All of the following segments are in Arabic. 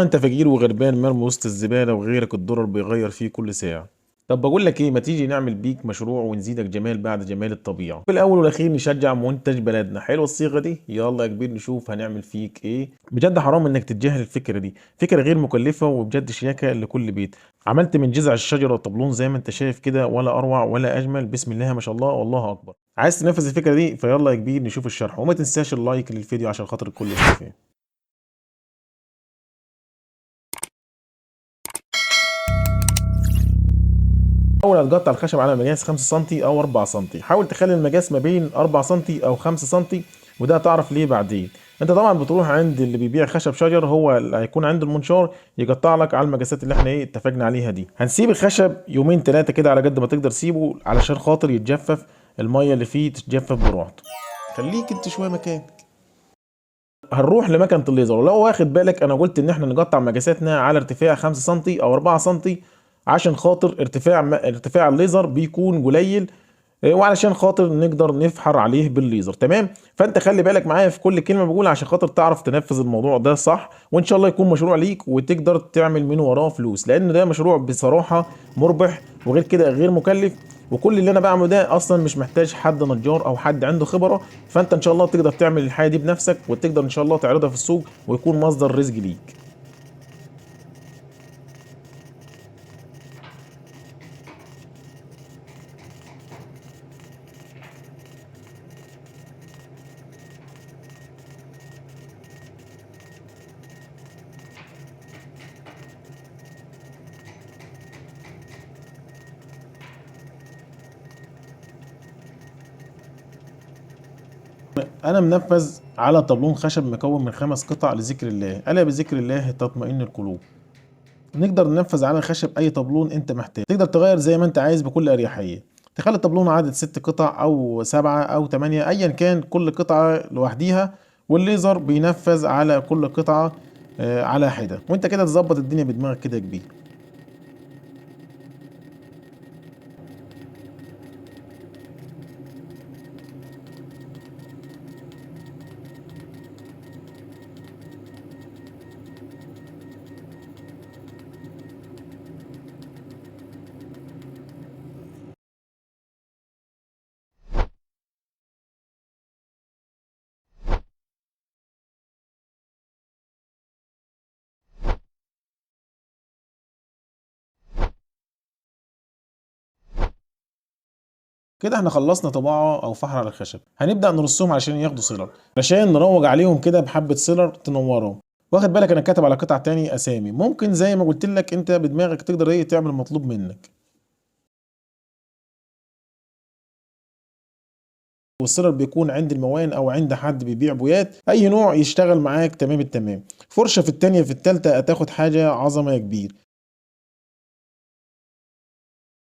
طبعا انت فقير وغربان مرمي وسط الزباله، وغيرك الدولار بيغير فيه كل ساعه. طب بقول لك ايه، ما تيجي نعمل بيك مشروع ونزيدك جمال بعد جمال الطبيعه. في الاول والاخير نشجع منتج بلدنا. حلوه الصيغه دي؟ يلا يا كبير نشوف هنعمل فيك ايه. بجد حرام انك تتجاهل الفكره دي، فكره غير مكلفه وبجد شياكه لكل بيت. عملت من جذع الشجره طابلون زي ما انت شايف كده، ولا اروع ولا اجمل. بسم الله ما شاء الله والله اكبر. عايز تنفذ الفكره دي؟ فيلا يا كبير نشوف الشرح، وما تنساش اللايك للفيديو عشان خاطر الكل يستفاد. حاول هتقطع الخشب على مقاس 5 سم او 4 سم. حاول تخلي المقاس ما بين 4 سم او 5 سم، وده هتعرف ليه بعدين. انت طبعا بتروح عند اللي بيبيع خشب شجر، هو اللي هيكون عنده المنشار يقطع لك على المقاسات اللي احنا اتفقنا عليها دي. هنسيب الخشب يومين ثلاثه كده على قد ما تقدر سيبه، علشان خاطر يتجفف، الميه اللي فيه تتجفف براحته. خليك انت شويه مكان. هنروح لمكنه الليزر، ولو واخد بالك انا قلت ان احنا نقطع مقاساتنا على ارتفاع 5 سم او 4 سم، عشان خاطر ارتفاع الليزر بيكون قليل، وعلشان خاطر نقدر نفحر عليه بالليزر. تمام؟ فانت خلي بالك معايا في كل كلمه بقولها عشان خاطر تعرف تنفذ الموضوع ده صح، وان شاء الله يكون مشروع ليك وتقدر تعمل من وراه فلوس، لان ده مشروع بصراحه مربح، وغير كده غير مكلف. وكل اللي انا بعمله ده اصلا مش محتاج حد نجار او حد عنده خبره. فانت ان شاء الله تقدر تعمل الحاجه دي بنفسك، وتقدر ان شاء الله تعرضها في السوق ويكون مصدر رزق ليك. انا منفذ على طابلون خشب مكون من 5 قطع لذكر الله، الا بذكر الله تطمئن القلوب. نقدر ننفذ على الخشب اي طابلون انت محتاج، تقدر تغير زي ما انت عايز بكل اريحيه. تخلي الطابلون عدد 6 قطع او 7 او 8 ايا كان، كل قطعه لوحديها، والليزر بينفذ على كل قطعه على حده، وانت كده تظبط الدنيا بدماغك كده يا كبير. كده احنا خلصنا طباعة او فحر على الخشب. هنبدأ نرصهم عشان ياخدوا سيلر، عشان نروج عليهم كده بحبة سيلر تنورهم. واخد بالك انا كاتب على قطع تاني اسامي، ممكن زي ما قلت لك انت بدماغك تقدر ايه تعمل المطلوب منك. والسيلر بيكون عند الموان او عند حد بيبيع بويات، اي نوع يشتغل معاك تمام التمام. فرشة في التانية في التالتة هتاخد حاجة عظمة يا كبير.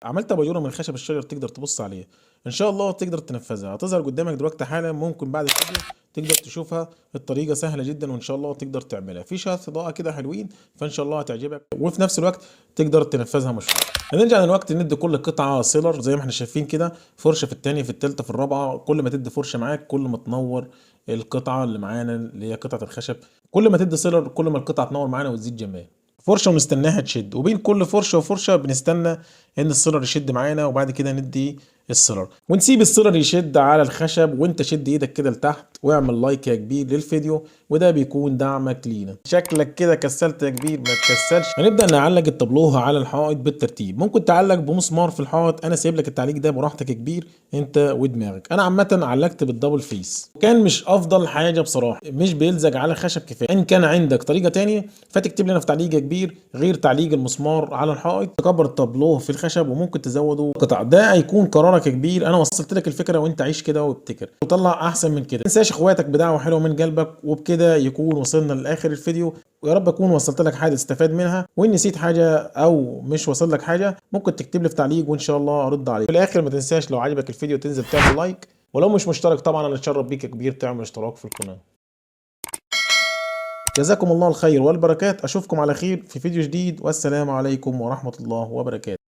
عملت اباجوره من خشب الشجر تقدر تبص عليها، ان شاء الله تقدر تنفذها. هتظهر قدامك دلوقتي حالا، ممكن بعد الفيديو تقدر تشوفها. الطريقه سهله جدا وان شاء الله تقدر تعملها. في شويه اضاءه كده حلوين، فان شاء الله هتعجبك، وفي نفس الوقت تقدر تنفذها مشروع. هنرجع دلوقتي ندي كل قطعه سيلر زي ما احنا شايفين كده، فرشه في الثانيه في الثالثه في الرابعه. كل ما تدي فرشه معاك كل ما تنور القطعه اللي معانا اللي هي قطعه الخشب. كل ما تدي سيلر كل ما القطعه تنور معانا وتزيد جمال. فرشه ونستناها تشد، وبين كل فرشه وفرشه بنستنى ان السيلر يشد معانا، وبعد كده ندي السيلر ونسيب السيلر يشد على الخشب. وانت شد ايدك كده لتحت واعمل لايك يا كبير للفيديو، وده بيكون دعمك لينا. شكلك كده كسلت يا كبير، ما تكسلش. هنبدا نعلق الطابلوه على الحائط بالترتيب. ممكن تعلق بمسمار في الحائط، انا سايب لك التعليق ده براحتك يا كبير انت ودماغك. انا عامه علقت بالدبل فيس، كان مش افضل حاجه بصراحه، مش بيلزق على الخشب كفايه. ان كان عندك طريقه تانية فتكتب لنا في تعليق يا كبير غير تعليق المسمار على الحائط. تكبر الطابلوه في الخشب وممكن تزوده قطع، ده هيكون قرارك يا كبير. انا وصلت لك الفكره وانت عيش كده وابتكر وطلع احسن من كده. ما تنساش اخواتك بدعوه حلوه من قلبك. وبكده يكون وصلنا لاخر الفيديو، ويا رب اكون وصلت لك حاجه تستفاد منها. وان نسيت حاجه او مش وصل لك حاجه ممكن تكتب لي في تعليق وان شاء الله ارد عليك. في الاخر ما تنساش لو عجبك الفيديو تنزل تعمل لايك، ولو مش مشترك طبعا انا اتشرف بيك يا كبير تعمل اشتراك في القناه. جزاكم الله الخير والبركات. اشوفكم على خير في فيديو جديد، والسلام عليكم ورحمه الله وبركاته.